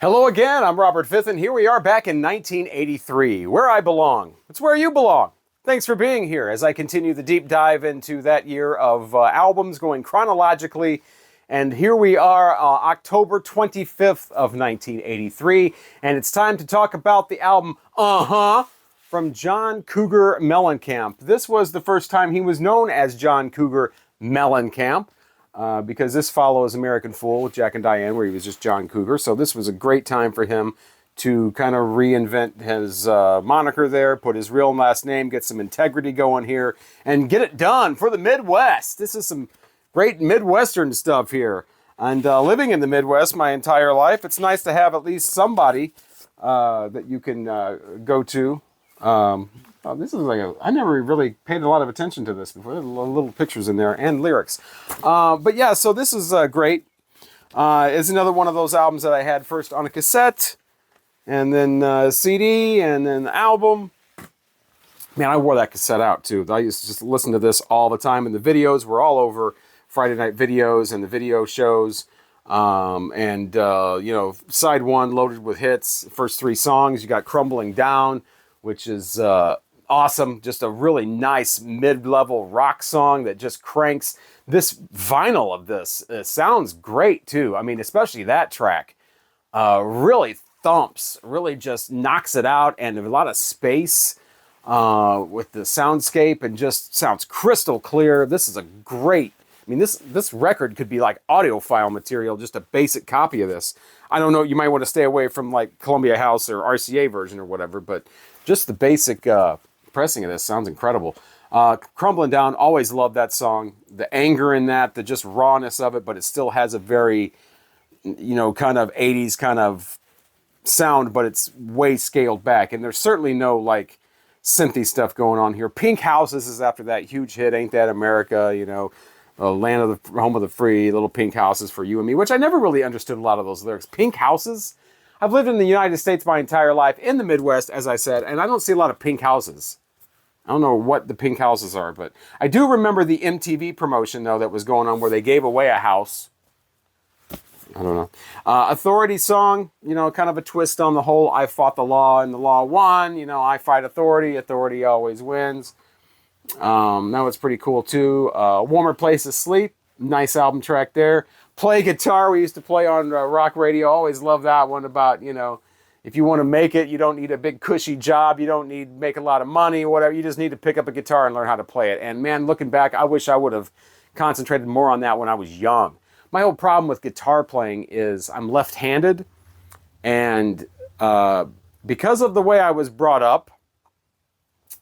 Hello again, I'm Robert Fith, and here we are back in 1983, where I belong. It's where you belong. Thanks for being here as I continue the deep dive into that year of albums going chronologically. And here we are, October 25th of 1983, and it's time to talk about the album from John Cougar Mellencamp. This was the first time he was known as John Cougar Mellencamp. Because this follows American Fool with Jack and Diane, where he was just John Cougar. So this was a great time for him to kind of reinvent his moniker there, put his real last name, get some integrity going here, and get it done for the Midwest. This is some great Midwestern stuff here. And living in the Midwest my entire life, it's nice to have at least somebody that you can go to. This is I never really paid a lot of attention to this before. There's little pictures in there and lyrics. But yeah, so this is great. It's another one of those albums that I had first on a cassette, and then CD, and then the album. Man, I wore that cassette out too. I used to just listen to this all the time, and the videos were all over Friday night videos and the video shows. Side one loaded with hits. First three songs, you got Crumbling Down, which is awesome. Just a really nice mid-level rock song that just cranks. This vinyl of this sounds great too. I mean, especially that track really thumps, really just knocks it out, and a lot of space with the soundscape, and just sounds crystal clear. This is a great, I mean, this record could be like audiophile material, just a basic copy of this. I don't know, you might want to stay away from like Columbia House or RCA version or whatever, but just the basic pressing of this sounds incredible. Crumbling Down, always loved that song. The anger in that, the just rawness of it, but it still has a very, kind of 80s kind of sound, but it's way scaled back. And there's certainly no like synthy stuff going on here. Pink Houses is after that huge hit, Ain't That America, Land of the Home of the Free, Little Pink Houses for You and Me, which I never really understood a lot of those lyrics. Pink Houses? I've lived in the United States my entire life, in the Midwest, as I said, and I don't see a lot of pink houses. I don't know what the pink houses are, but I do remember the MTV promotion, though, that was going on where they gave away a house. I don't know. Authority song, kind of a twist on the whole I fought the law and the law won. I fight authority, authority always wins. That was pretty cool, too. Warmer Place to Sleep, nice album track there. Play Guitar, we used to play on rock radio. Always love that one about, if you want to make it, you don't need a big cushy job. You don't need to make a lot of money, whatever. You just need to pick up a guitar and learn how to play it. And man, looking back, I wish I would have concentrated more on that when I was young. My whole problem with guitar playing is I'm left-handed. And because of the way I was brought up,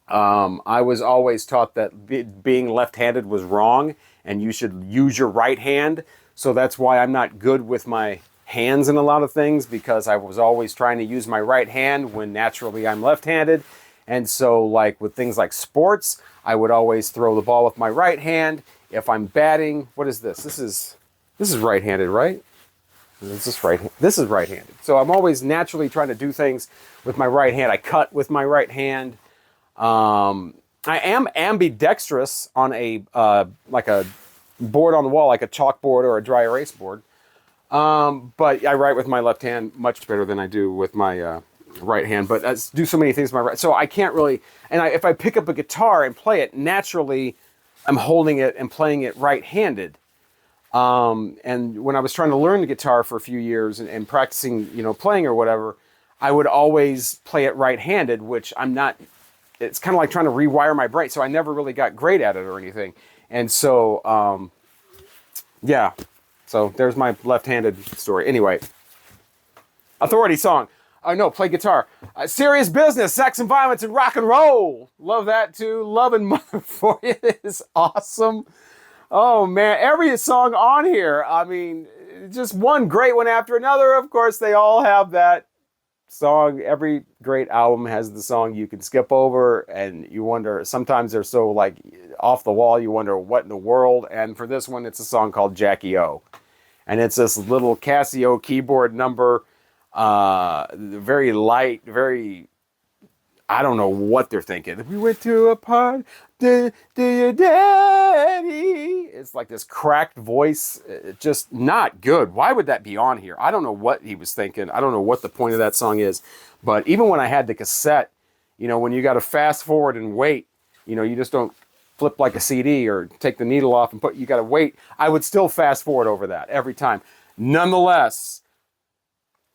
I was always taught that being left-handed was wrong and you should use your right hand. So that's why I'm not good with my hands in a lot of things, because I was always trying to use my right hand when naturally I'm left-handed. And so like with things like sports, I would always throw the ball with my right hand. If I'm batting, what is this? This is right-handed, right? This is right-handed. So I'm always naturally trying to do things with my right hand. I cut with my right hand. I am ambidextrous on a like a board on the wall, like a chalkboard or a dry erase board. But I write with my left hand much better than I do with my right hand. But I do so many things with my right, so I can't really. And if I pick up a guitar and play it, naturally, I'm holding it and playing it right-handed. And when I was trying to learn the guitar for a few years and practicing, playing or whatever, I would always play it right-handed, which I'm not. It's kind of like trying to rewire my brain, so I never really got great at it or anything. And so, yeah. So there's my left-handed story. Anyway, Authority song. Play guitar. Serious Business, Sex and Violence and Rock and Roll. Love that too. Love and Mother for You is awesome. Oh man, every song on here. I mean, just one great one after another. Of course, they all have that song. Every great album has the song you can skip over, and you wonder, sometimes they're so like off the wall, you wonder what in the world. And for this one, it's a song called Jackie O. And it's this little Casio keyboard number, very light, very I don't know what they're thinking. We went to a party, do your daddy. It's like this cracked voice, just not good. Why would that be on here? I don't know what he was thinking. I don't know what the point of that song is. But even when I had the cassette, you know, when you got to fast forward and wait, you know, you just don't flip like a CD or take the needle off and you got to wait. I would still fast forward over that every time. Nonetheless,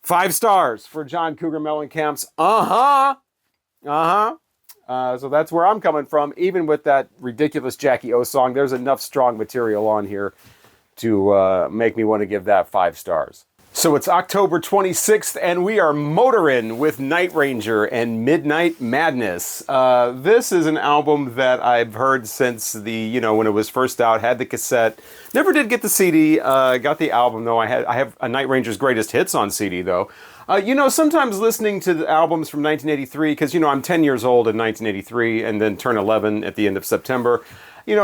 5 stars for John Cougar Mellencamp's so that's where I'm coming from. Even with that ridiculous Jackie O song, there's enough strong material on here to make me want to give that 5 stars. So it's October 26th, and we are motoring with Night Ranger and Midnight Madness. This is an album that I've heard since when it was first out, had the cassette. Never did get the CD, got the album though. I have a Night Ranger's Greatest Hits on CD though. Sometimes listening to the albums from 1983, because, I'm 10 years old in 1983 and then turn 11 at the end of September.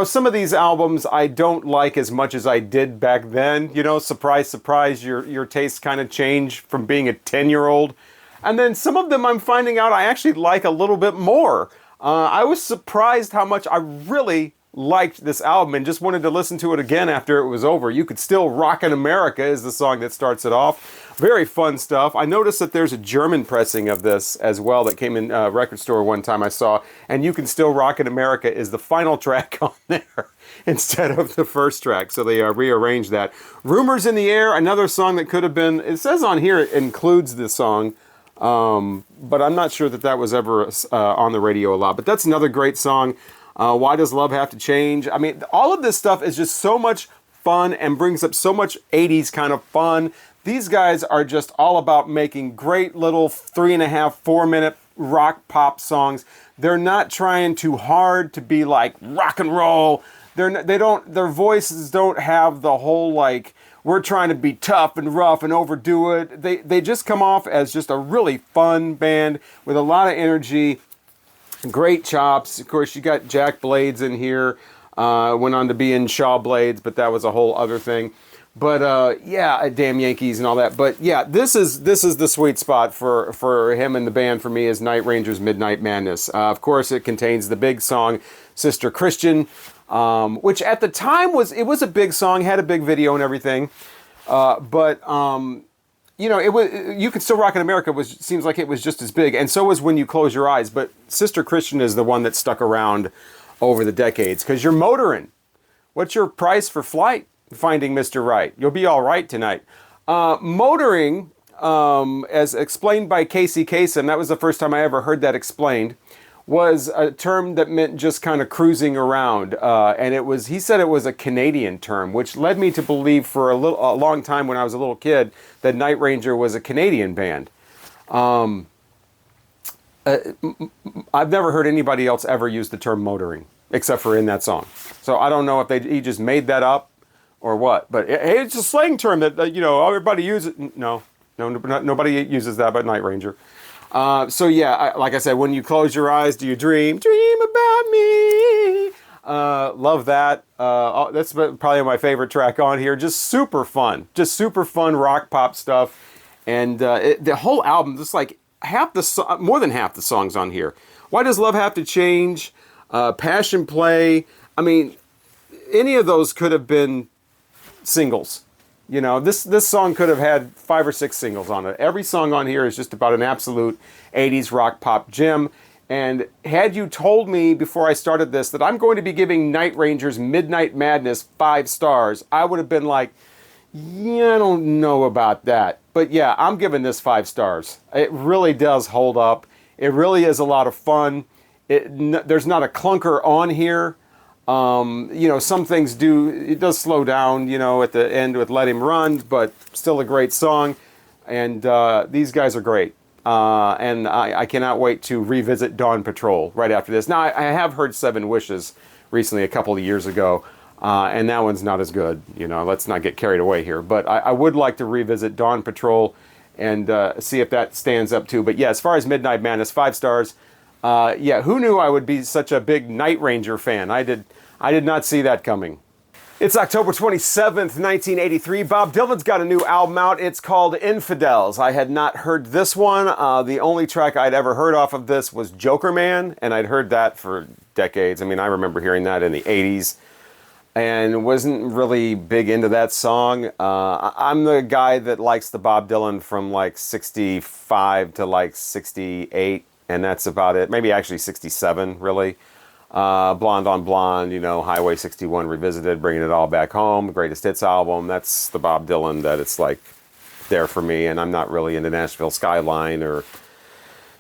Some of these albums I don't like as much as I did back then. Surprise, surprise, your tastes kind of change from being a 10-year-old. And then some of them I'm finding out I actually like a little bit more. I was surprised how much I really liked this album and just wanted to listen to it again after it was over. You Could Still Rockin' America is the song that starts it off. Very fun stuff. I noticed that there's a German pressing of this as well that came in a record store one time I saw, and You Can Still Rockin' America is the final track on there instead of the first track, so they rearranged that. Rumors in the Air, another song that could have been, it says on here it includes the song, but I'm not sure that was ever on the radio a lot, but that's another great song. Why Does Love Have to Change? I mean, all of this stuff is just so much fun and brings up so much 80s kind of fun. These guys are just all about making great little 3.5, 4-minute rock pop songs. They're not trying too hard to be like rock and roll. Their voices don't have the whole like, we're trying to be tough and rough and overdo it. They just come off as just a really fun band with a lot of energy. Great chops. Of course, you got Jack Blades in here. Went on to be in Shaw Blades, but that was a whole other thing. But damn Yankees and all that. But yeah, this is the sweet spot for him and the band for me is Night Ranger's Midnight Madness. Of course, it contains the big song Sister Christian, which at the time was a big song, had a big video and everything. It was You Can Still Rock in America seems like it was just as big, and so was When You Close Your Eyes. But Sister Christian is the one that stuck around over the decades because you're motoring. What's your price for flight? Finding Mr. Right. You'll be all right tonight. Motoring, as explained by Casey Kasem, that was the first time I ever heard that explained, was a term that meant just kind of cruising around. And he said it was a Canadian term, which led me to believe for a long time when I was a little kid that Night Ranger was a Canadian band. I've never heard anybody else ever use the term motoring, except for in that song. So I don't know if he just made that up or what, but hey, it's a slang term that everybody uses. No, nobody uses that but Night Ranger. Like I said, When You Close Your Eyes, Do You Dream About Me? Love that. That's probably my favorite track on here. Just super fun rock pop stuff, and the whole album, just like more than half the songs on here. Why Does Love Have to Change? Passion Play. I mean, any of those could have been singles. This song could have had 5 or 6 singles on it. Every song on here is just about an absolute 80s rock pop gem. And had you told me before I started this that I'm going to be giving Night Ranger's Midnight Madness 5 stars, I would have been like, yeah, I don't know about that. But yeah, I'm giving this 5 stars. It really does hold up. It really is a lot of fun. There's not a clunker on here. Some things it does slow down, at the end with Let Him Run, but still a great song. And these guys are great. And I cannot wait to revisit Dawn Patrol right after this. Now, I have heard 7 Wishes recently, a couple of years ago, and that one's not as good. Let's not get carried away here. But I would like to revisit Dawn Patrol and see if that stands up too. But yeah, as far as Midnight Madness, 5 stars. Who knew I would be such a big Night Ranger fan? I did not see that coming. It's October 27th, 1983. Bob Dylan's got a new album out. It's called Infidels. I had not heard this one. The only track I'd ever heard off of this was Joker Man, and I'd heard that for decades. I mean, I remember hearing that in the 80s and wasn't really big into that song. I'm the guy that likes the Bob Dylan from like 65 to like 68, and that's about it. Maybe actually 67, really. Blonde on Blonde, you know, Highway 61 Revisited, Bringing It All Back Home, Greatest Hits album. That's the Bob Dylan that it's like there for me, and I'm not really into Nashville Skyline or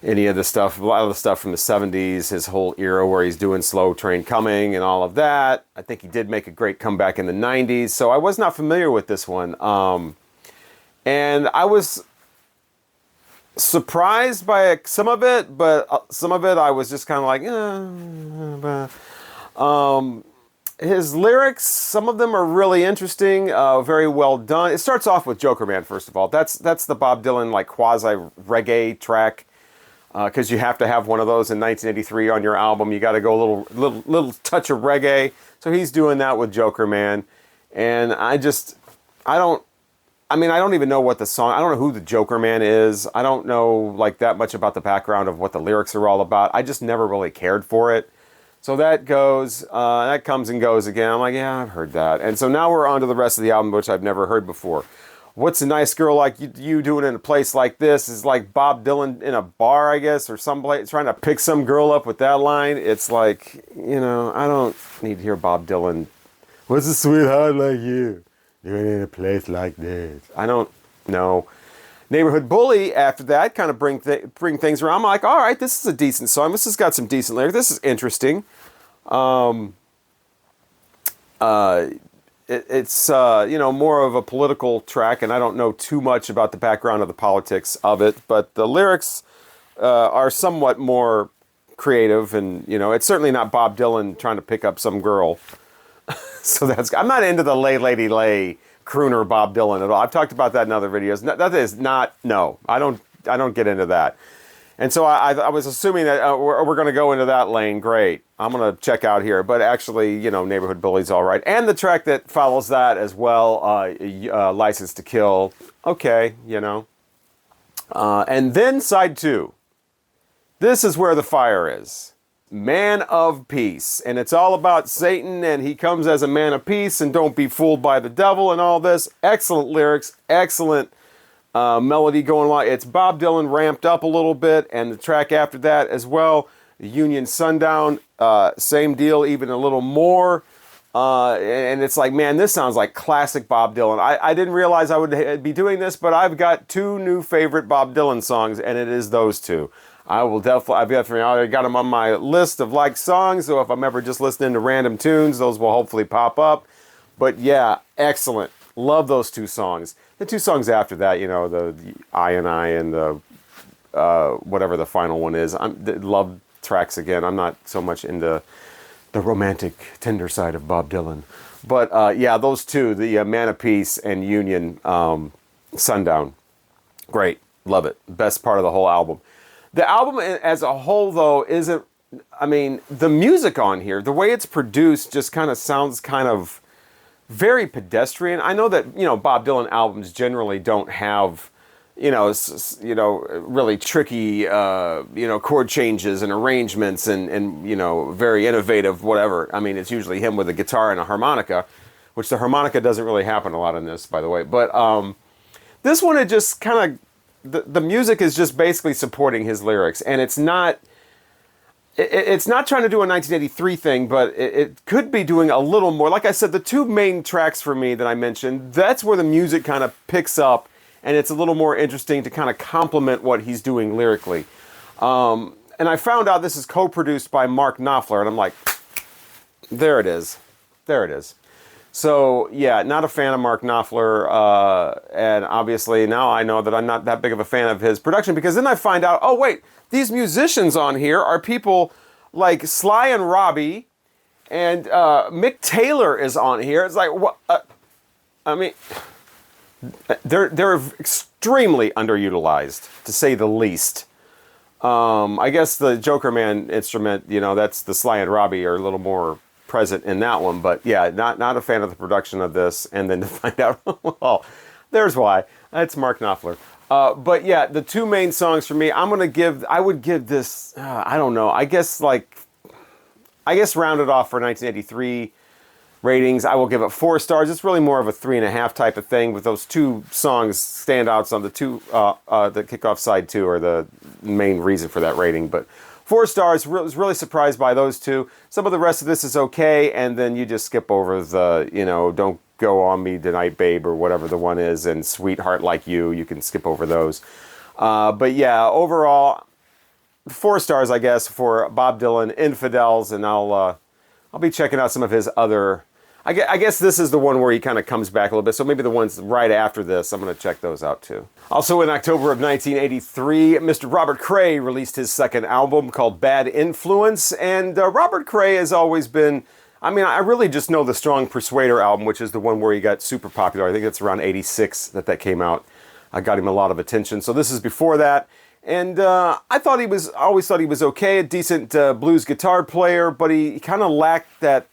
any of the stuff, a lot of the stuff from the 70s, his whole era where he's doing Slow Train Coming and all of that. I think he did make a great comeback in the 90s, so I was not familiar with this one. And I was surprised by some of it, but some of it I was just kind of like, his lyrics, some of them are really interesting, very well done. It starts off with Joker Man, first of all. That's the Bob Dylan like quasi reggae track, because you have to have one of those in 1983 on your album. You got to go a little touch of reggae. So he's doing that with Joker Man, and I don't even know what the song, I don't know who the Joker Man is. I don't know like that much about the background of what the lyrics are all about. I just never really cared for it. So that comes and goes again. I'm like, yeah, I've heard that. And so now we're on to the rest of the album, which I've never heard before. What's a Nice Girl Like You Doing in a Place Like This is like Bob Dylan in a bar, I guess, or someplace trying to pick some girl up with that line. It's like, you know, I don't need to hear Bob Dylan. What's a sweetheart like you doing in a place like this? I don't know. Neighborhood Bully, after that, kind of bring things around. I'm like, all right, this is a decent song. This has got some decent lyrics. This is interesting. It's you know, more of a political track, and I don't know too much about the background of the politics of it, but the lyrics are somewhat more creative, and, you know, it's certainly not Bob Dylan trying to pick up some girl. So I'm not into the lay lady lay crooner Bob Dylan at all. I've talked about that in other videos. That is not, no, I don't get into that. And so I was assuming that we're going to go into that lane. Great. I'm going to check out here. But actually, you know, Neighborhood Bully's all right. And the track that follows that as well, License to Kill. Okay, you know. And then side 2. This is where the fire is. Man of Peace. And it's all about Satan, and he comes as a man of peace, and don't be fooled by the devil and all this. Excellent lyrics, excellent melody going along. It's Bob Dylan ramped up a little bit, and the track after that as well, Union Sundown, same deal, even a little more. And it's like, man, this sounds like classic Bob Dylan. I didn't realize I would be doing this, but I've got 2 new favorite Bob Dylan songs, and it is those 2. I've definitely got them on my list of liked songs, so if I'm ever just listening to random tunes, those will hopefully pop up. But yeah, excellent. Love those 2 songs. The 2 songs after that, you know, the I and the whatever the final one is. Love tracks again. I'm not so much into the romantic, tender side of Bob Dylan. But yeah, those 2, the Man of Peace and Union Sundown. Great. Love it. Best part of the whole album. The album as a whole, though, isn't, I mean, the music on here, the way it's produced just kind of sounds kind of very pedestrian. I know that, you know, Bob Dylan albums generally don't have, you know, really tricky, chord changes and arrangements and, you know, very innovative, whatever. I mean, it's usually him with a guitar and a harmonica, which the harmonica doesn't really happen a lot in this, by the way. But this one, it just kind of, the music is just basically supporting his lyrics, and it's not trying to do a 1983 thing, but it could be doing a little more. Like I said, the 2 main tracks for me that I mentioned, that's where the music kind of picks up, and it's a little more interesting to kind of complement what he's doing lyrically. And I found out this is co-produced by Mark Knopfler, and I'm like, there it is. There it is. So, yeah, not a fan of Mark Knopfler, and obviously now I know that I'm not that big of a fan of his production, because then I find out, oh, wait, these musicians on here are people like Sly and Robbie, and Mick Taylor is on here. It's like, what? I mean, they're extremely underutilized, to say the least. I guess the Joker Man instrument, you know, that's the Sly and Robbie are a little more present in that one. But yeah, not a fan of the production of this. And then to find out, well, there's why. That's Mark Knopfler. But yeah, the two main songs for me, I would give this, I don't know, I guess rounded off for 1983 ratings, I will give it 4 stars. It's really more of a 3.5 type of thing, with those two songs standouts on the the kickoff side 2 are the main reason for that rating. But 4 stars, was really surprised by those two. Some of the rest of this is okay, and then you just skip over the, Don't Go On Me Tonight, Babe, or whatever the one is, and Sweetheart Like You can skip over those. But yeah, overall, 4 stars, I guess, for Bob Dylan, Infidels, and I'll be checking out some of his other... I guess this is the one where he kind of comes back a little bit, so maybe the ones right after this, I'm going to check those out too. Also in October of 1983, Mr. Robert Cray released his second album called Bad Influence, and Robert Cray has always been... I mean, I really just know the Strong Persuader album, which is the one where he got super popular. I think it's around 86 that came out. I got him a lot of attention, so this is before that. And I always thought he was okay, a decent blues guitar player, but he kind of lacked that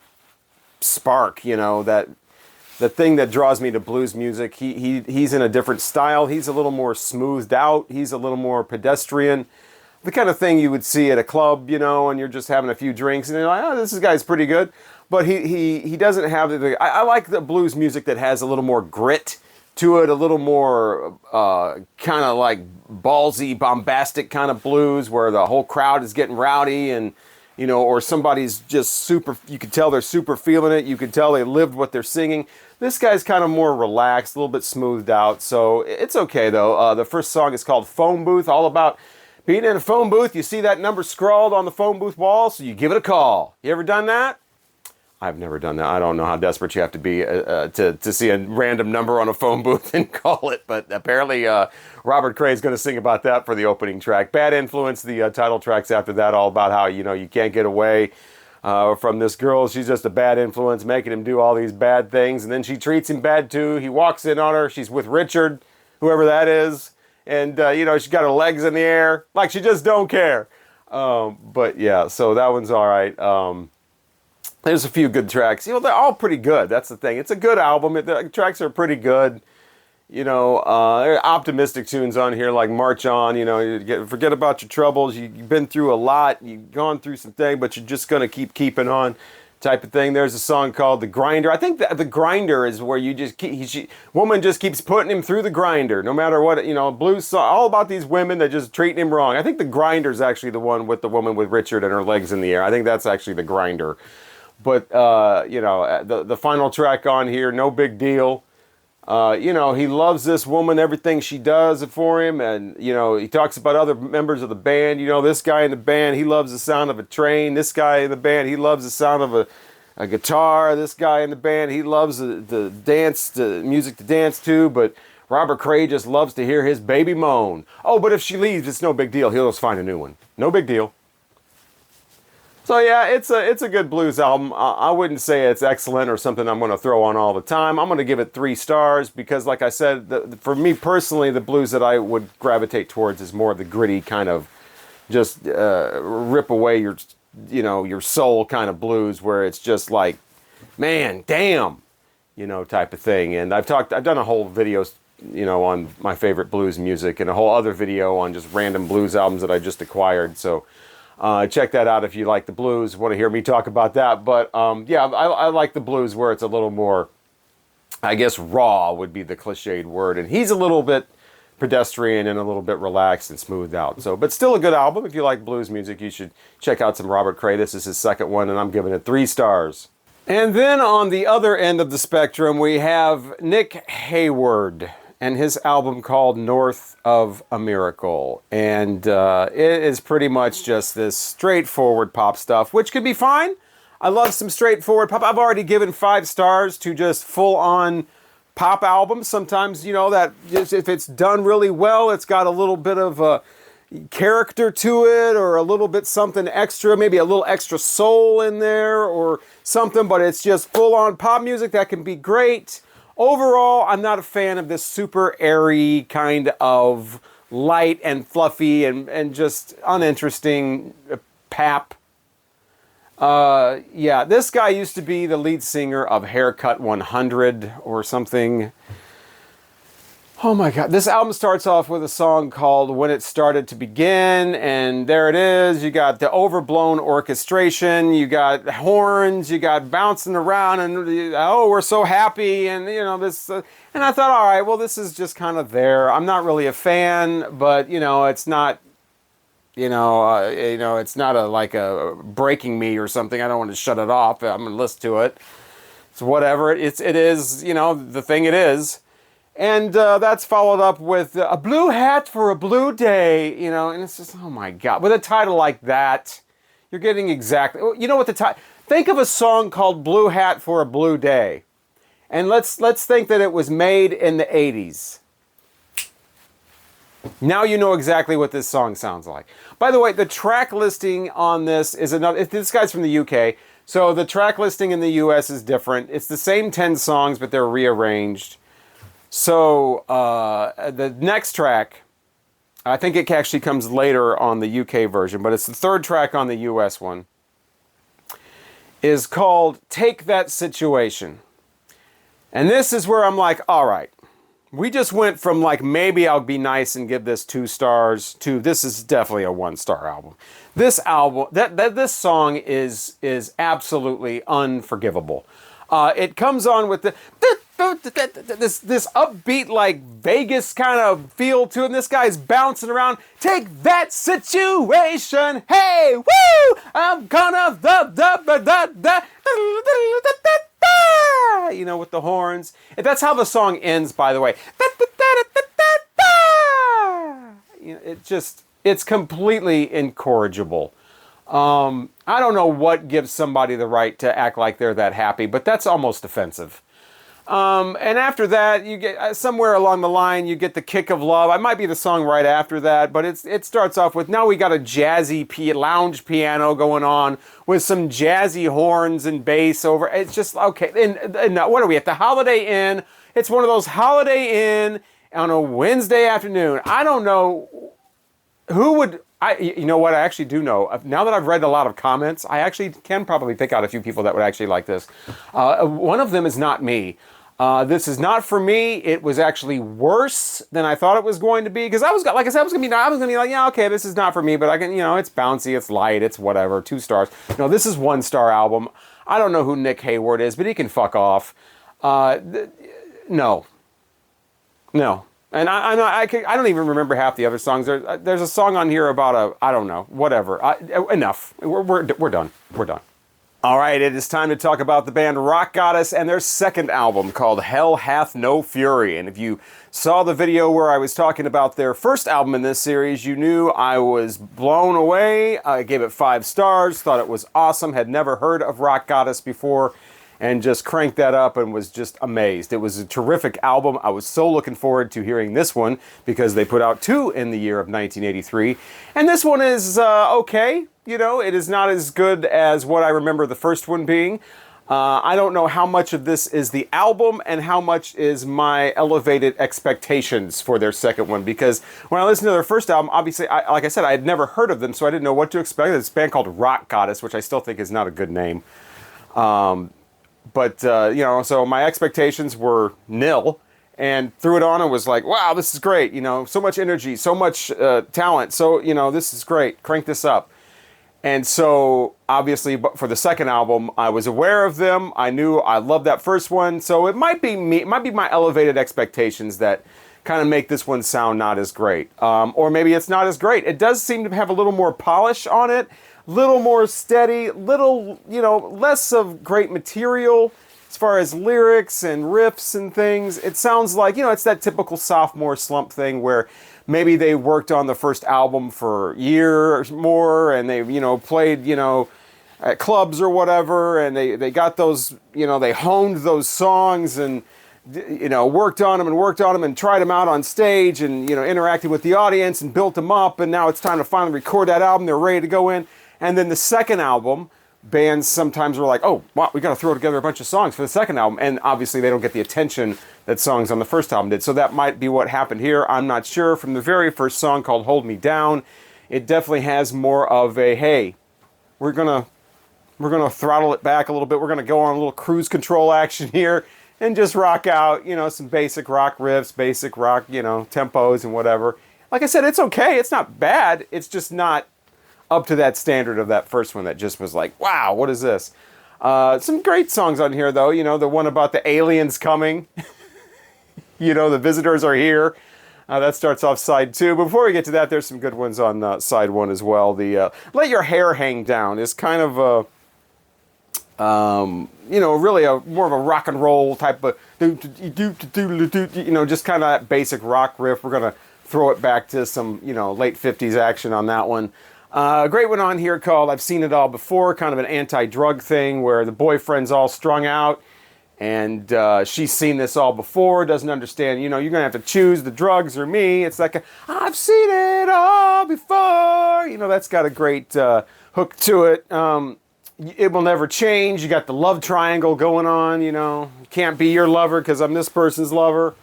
spark, the thing that draws me to blues music. He's in a different style. He's a little more smoothed out. He's a little more pedestrian. The kind of thing you would see at a club, and you're just having a few drinks, and you're like, oh, this guy's pretty good. But he doesn't have I like the blues music that has a little more grit to it, a little more kind of like ballsy, bombastic kind of blues where the whole crowd is getting rowdy and, or somebody's just super, you can tell they're super feeling it. You can tell they lived what they're singing. This guy's kind of more relaxed, a little bit smoothed out. So it's okay though. The first song is called Phone Booth, all about being in a phone booth. You see that number scrawled on the phone booth wall, so you give it a call. You ever done that? I've never done that. I don't know how desperate you have to be to see a random number on a phone booth and call it, but apparently Robert Cray is going to sing about that for the opening track. Bad Influence, the title track's after that, all about how, you can't get away from this girl. She's just a bad influence, making him do all these bad things, and then she treats him bad too. He walks in on her. She's with Richard, whoever that is, and, she's got her legs in the air, like she just don't care. But yeah, so that one's all right. There's a few good tracks. They're all pretty good. That's the thing. It's a good album. The tracks are pretty good. There are optimistic tunes on here like March On. Forget about your troubles. You've been through a lot. You've gone through some things, but you're just going to keep keeping on type of thing. There's a song called The Grinder. I think the grinder is where you just woman just keeps putting him through the grinder, no matter what, blues song, all about these women that just treating him wrong. I think The Grinder is actually the one with the woman with Richard and her legs in the air. I think that's actually The Grinder. But, the final track on here, No Big Deal. He loves this woman, everything she does for him. And, he talks about other members of the band. This guy in the band, he loves the sound of a train. This guy in the band, he loves the sound of a guitar. This guy in the band, he loves the music to dance to. But Robert Cray just loves to hear his baby moan. Oh, but if she leaves, it's no big deal. He'll just find a new one. No big deal. So yeah, it's a good blues album. I wouldn't say it's excellent or something I'm going to throw on all the time. I'm going to give it 3 stars because, like I said, for me personally, the blues that I would gravitate towards is more of the gritty kind of just rip away your soul kind of blues, where it's just like, man, damn, type of thing. And I've done a whole video, on my favorite blues music, and a whole other video on just random blues albums that I just acquired. So. Check that out if you like the blues, want to hear me talk about that. But yeah, I like the blues where it's a little more, I guess, raw would be the cliched word. And he's a little bit pedestrian and a little bit relaxed and smoothed out. So, but still a good album. If you like blues music, you should check out some Robert Cray. This is his second one, and I'm giving it 3 stars. And then on the other end of the spectrum, we have Nick Heyward and his album called North of a Miracle. And it is pretty much just this straightforward pop stuff, which could be fine. I love some straightforward pop. I've already given 5 stars to just full-on pop albums. Sometimes, that if it's done really well, it's got a little bit of a character to it, or a little bit something extra, maybe a little extra soul in there or something, but it's just full-on pop music that can be great. Overall, I'm not a fan of this super airy kind of light and fluffy and just uninteresting pap. Yeah, this guy used to be the lead singer of Haircut 100 or something. Oh my God, this album starts off with a song called When It Started to Begin, and there it is. You got the overblown orchestration, you got horns, you got bouncing around, and oh, we're so happy, and you know, this, and I thought, all right, well, this is just kind of there. I'm not really a fan, but you know, it's not, it's not like a breaking me or something. I don't want to shut it off. I'm gonna listen to it. It's whatever, it is, you know, the thing it is. And that's followed up with A Blue Hat for a Blue Day, you know, and it's just, oh my God. With a title like that, you're getting exactly, you know what the title, think of a song called Blue Hat for a Blue Day. And let's think that it was made in the 80s. Now you know exactly what this song sounds like. By the way, the track listing on this is another, this guy's from the UK, so the track listing in the US is different. It's the same 10 songs, but they're rearranged. So the next track, I think it actually comes later on the UK version, but it's the third track on the US one, is called Take That Situation. And this is where I'm like, all right, we just went from like, maybe I'll be nice and give this 2 stars to this is definitely a 1-star album. This album, this song is absolutely unforgivable. It comes on with this upbeat, like Vegas kind of feel to it. And this guy's bouncing around. Take that situation. Hey, woo! I'm gonna you know, with the horns. And that's how the song ends, by the way. You know, it's completely incorrigible. I don't know what gives somebody the right to act like they're that happy, but that's almost offensive. And after that, you get somewhere along the line, you get the Kick of Love. I might be the song right after that, but it starts off with, now we got a jazzy lounge piano going on with some jazzy horns and bass over. It's just, okay. And what are we at the Holiday Inn? It's one of those Holiday Inn on a Wednesday afternoon. I don't know who would... you know what, I actually do know. Now that I've read a lot of comments, I actually can probably pick out a few people that would actually like this. One of them is not me. This is not for me. It was actually worse than I thought it was going to be, because I was going to be like, yeah, okay, this is not for me, but I can, you know, it's bouncy, it's light, it's whatever, 2 stars. No, this is 1-star album. I don't know who Nick Heyward is, but he can fuck off. No. And I don't even remember half the other songs. There's a song on here about I don't know, whatever. Enough. We're done. We're done. All right, it is time to talk about the band Rock Goddess and their second album called Hell Hath No Fury. And if you saw the video where I was talking about their first album in this series, you knew I was blown away. I gave it 5 stars, thought it was awesome, had never heard of Rock Goddess before, and just cranked that up and was just amazed. It was a terrific album. I was so looking forward to hearing this one because they put out 2 in the year of 1983. And this one is okay. You know, it is not as good as what I remember the first one being. I don't know how much of this is the album and how much is my elevated expectations for their second one. Because when I listened to their first album, obviously, like I said, I had never heard of them, so I didn't know what to expect. There's this band called Rock Goddess, which I still think is not a good name. But, you know, so my expectations were nil, and threw it on and was like, wow, this is great. You know, so much energy, so much talent. So, you know, this is great. Crank this up. And so, obviously, for the second album, I was aware of them. I knew I loved that first one. So it might be me, it might be my elevated expectations that kind of make this one sound not as great. Or maybe it's not as great. It does seem to have a little more polish on it. Little more steady, little, you know, less of great material as far as lyrics and riffs and things. It sounds like, you know, it's that typical sophomore slump thing where maybe they worked on the first album for a year or more, and they, you know, played, you know, at clubs or whatever, and they got those, you know, they honed those songs and, you know, worked on them and tried them out on stage and, you know, interacted with the audience and built them up, and now it's time to finally record that album. They're ready to go in. And then the second album, bands sometimes were like, oh, wow, we got to throw together a bunch of songs for the second album. And obviously they don't get the attention that songs on the first album did. So that might be what happened here. I'm not sure. From the very first song called Hold Me Down, it definitely has more of a, hey, we're going We're going to throttle it back a little bit. We're going to go on a little cruise control action here and just rock out, you know, some basic rock riffs, basic rock, you know, tempos and whatever. Like I said, it's okay. It's not bad. It's just not up to that standard of that first one that just was like, wow, what is this? Some great songs on here, though. You know, the one about the aliens coming. You know, the visitors are here. That starts off side 2. Before we get to that, there's some good ones on side 1 as well. The Let Your Hair Hang Down is kind of a, you know, really more of a rock and roll type of, you know, just kind of that basic rock riff. We're going to throw it back to some, you know, late 50s action on that one. A great one on here called I've Seen It All Before, kind of an anti-drug thing where the boyfriend's all strung out and she's seen this all before, doesn't understand, you know, you're going to have to choose the drugs or me. It's like, I've seen it all before. You know, that's got a great hook to it. It Will Never Change. You got the love triangle going on, you know. Can't be your lover because I'm this person's lover.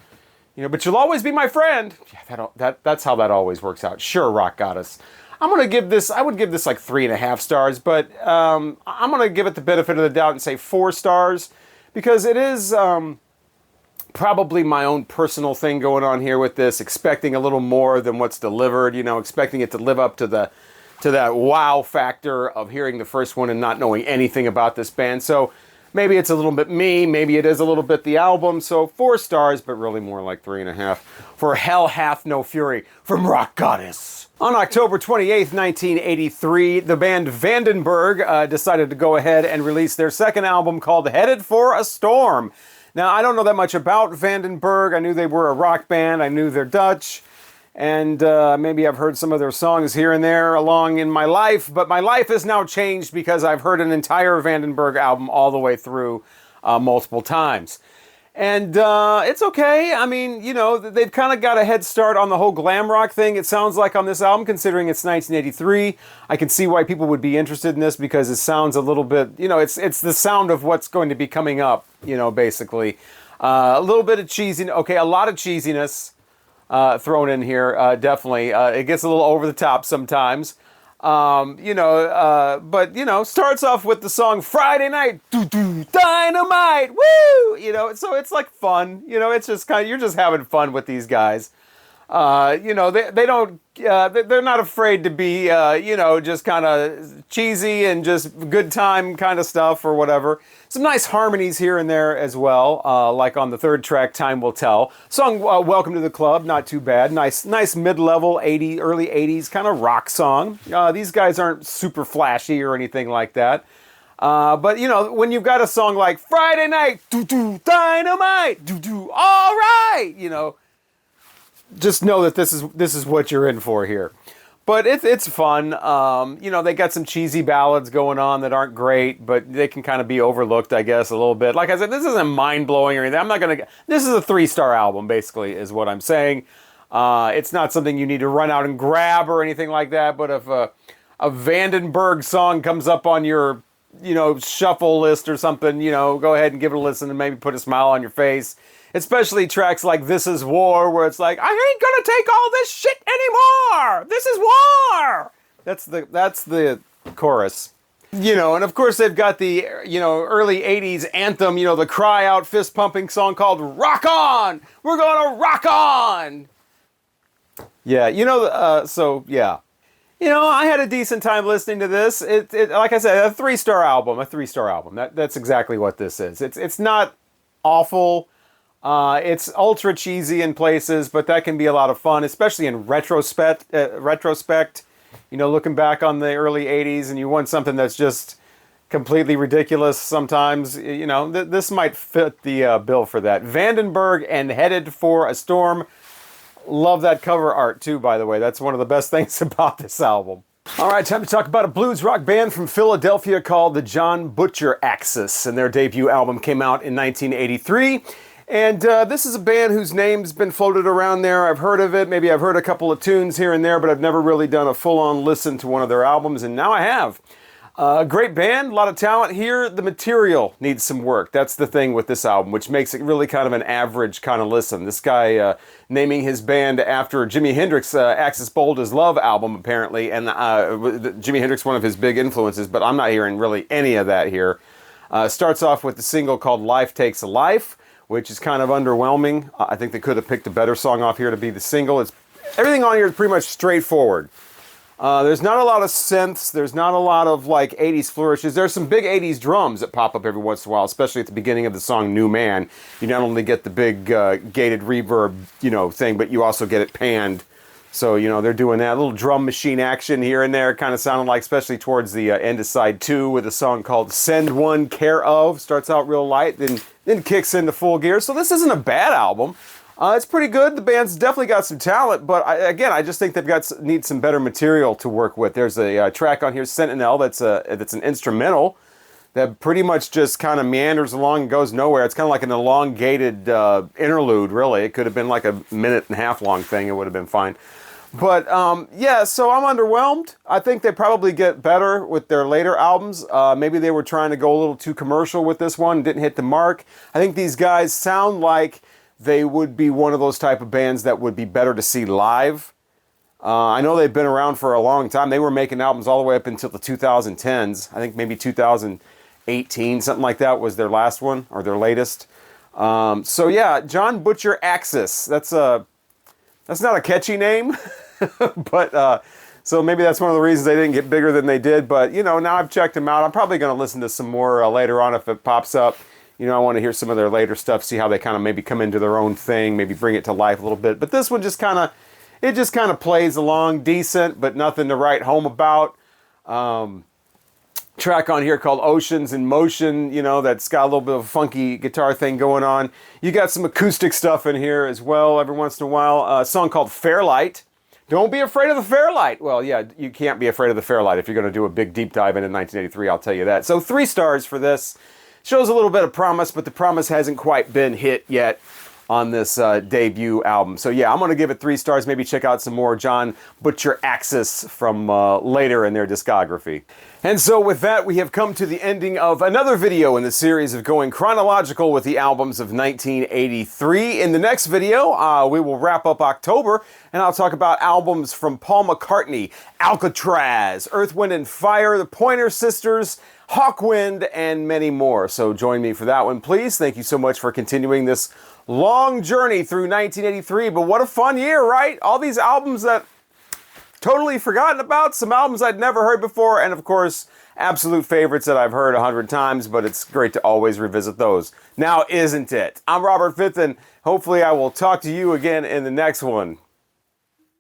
You know, but you'll always be my friend. Yeah, that's how that always works out. Sure, Rock Goddess. I'm going to give this, I would give this like 3.5 stars, but I'm going to give it the benefit of the doubt and say 4 stars because it is probably my own personal thing going on here with this, expecting a little more than what's delivered, you know, expecting it to live up to that wow factor of hearing the first one and not knowing anything about this band. So maybe it's a little bit me, maybe it is a little bit the album. So 4 stars, but really more like 3.5 for Hell Hath No Fury from Rock Goddess. On October 28th, 1983, the band Vandenberg decided to go ahead and release their second album called Headed for a Storm. Now, I don't know that much about Vandenberg. I knew they were a rock band. I knew they're Dutch. And maybe I've heard some of their songs here and there along in my life. But my life has now changed because I've heard an entire Vandenberg album all the way through multiple times. And it's okay. I mean, you know, they've kind of got a head start on the whole glam rock thing, it sounds like, on this album, considering it's 1983. I can see why people would be interested in this because it sounds a little bit, you know, it's the sound of what's going to be coming up, you know, basically. A little bit of cheesy, okay, a lot of cheesiness thrown in here, definitely. It gets a little over the top sometimes. You know, but, you know, starts off with the song Friday Night, Dynamite, woo! You know, so it's like fun, you know, it's just kind of, you're just having fun with these guys. You know, they don't, they're not afraid to be, you know, just kind of cheesy and just good time kind of stuff or whatever. Some nice harmonies here and there as well, like on the third track, Time Will Tell. Song Welcome to the Club, not too bad. Nice mid-level early 80s kind of rock song. These guys aren't super flashy or anything like that. But, you know, when you've got a song like Friday Night, Dynamite, all right, you know, just know that this is what you're in for here. But it's fun. You know, they got some cheesy ballads going on that aren't great, but they can kind of be overlooked, I guess, a little bit. Like I said, this isn't mind-blowing or anything. I'm not going to... This is a 3-star album, basically, is what I'm saying. It's not something you need to run out and grab or anything like that, but if a Vandenberg song comes up on your, you know, shuffle list or something, you know, go ahead and give it a listen and maybe put a smile on your face. Especially tracks like This Is War, where it's like, I ain't gonna take all this shit anymore! This is war! That's the chorus. You know, and of course they've got the, you know, early 80s anthem, you know, the cry out fist pumping song called Rock On! We're gonna rock on! Yeah, you know, so yeah. You know, I had a decent time listening to this. It like I said, a 3-star album. That's exactly what this is. It's not awful. It's ultra cheesy in places, but that can be a lot of fun, especially in retrospect. You know, looking back on the early 80s and you want something that's just completely ridiculous sometimes, you know, this might fit the bill for that. Vandenberg and Headed for a Storm. Love that cover art too, by the way. That's one of the best things about this album. All right, time to talk about a blues rock band from Philadelphia called the John Butcher Axis, and their debut album came out in 1983. And this is a band whose name's been floated around there. I've heard of it. Maybe I've heard a couple of tunes here and there, but I've never really done a full-on listen to one of their albums, and now I have. Great band, a lot of talent here. The material needs some work. That's the thing with this album, which makes it really kind of an average kind of listen. This guy naming his band after Jimi Hendrix' Axis Bold as Love album, apparently, and Jimi Hendrix, one of his big influences, but I'm not hearing really any of that here. Starts off with the single called Life Takes a Life, which is kind of underwhelming. I think they could have picked a better song off here to be the single. Everything on here is pretty much straightforward. There's not a lot of synths. There's not a lot of like 80s flourishes. There's some big 80s drums that pop up every once in a while, especially at the beginning of the song New Man. You not only get the big gated reverb, thing, but you also get it panned. So, they're doing that. A little drum machine action here and there, kind of sounding like, especially towards the end of side 2 with a song called Send One Care Of. Starts out real light, then kicks into full gear. So this isn't a bad album. It's pretty good. The band's definitely got some talent, but I just think they've need some better material to work with. There's a track on here, Sentinel, that's an instrumental that pretty much just kind of meanders along and goes nowhere. It's kind of like an elongated interlude, really. It could have been like a minute and a half long thing. It would have been fine. But so I'm underwhelmed. I think they probably get better with their later albums. Maybe they were trying to go a little too commercial with this one, didn't hit the mark. I think these guys sound like they would be one of those type of bands that would be better to see live. I know they've been around for a long time. They were making albums all the way up until the 2010s. I think maybe 2018, something like that was their last one, or their latest. John Butcher Axis. That's not a catchy name, but so maybe that's one of the reasons they didn't get bigger than they did. But, now I've checked them out. I'm probably going to listen to some more later on if it pops up. I want to hear some of their later stuff, see how they kind of maybe come into their own thing, maybe bring it to life a little bit. But this one just kind of plays along decent, but nothing to write home about. Track on here called Oceans in Motion, that's got a little bit of a funky guitar thing going on. You got some acoustic stuff in here as well every once in a while. A song called Fairlight. Don't be afraid of the Fairlight. Well, yeah, you can't be afraid of the Fairlight if you're going to do a big deep dive into 1983, I'll tell you that. So 3 stars for this. Shows a little bit of promise, but the promise hasn't quite been hit yet on this debut album. So yeah, I'm going to give it 3 stars. Maybe check out some more John Butcher Axis from later in their discography. And so with that, we have come to the ending of another video in the series of going chronological with the albums of 1983. In the next video, we will wrap up October, and I'll talk about albums from Paul McCartney, Alcatraz, Earth, Wind and Fire, the Pointer Sisters, Hawkwind, and many more. So join me for that one, please. Thank you so much for continuing this long journey through 1983. But what a fun year, right? All these albums that totally forgotten about, some albums I'd never heard before, and of course, absolute favorites that I've heard 100 times, but it's great to always revisit those. Now, isn't it? I'm Robert Fitton. Hopefully I will talk to you again in the next one.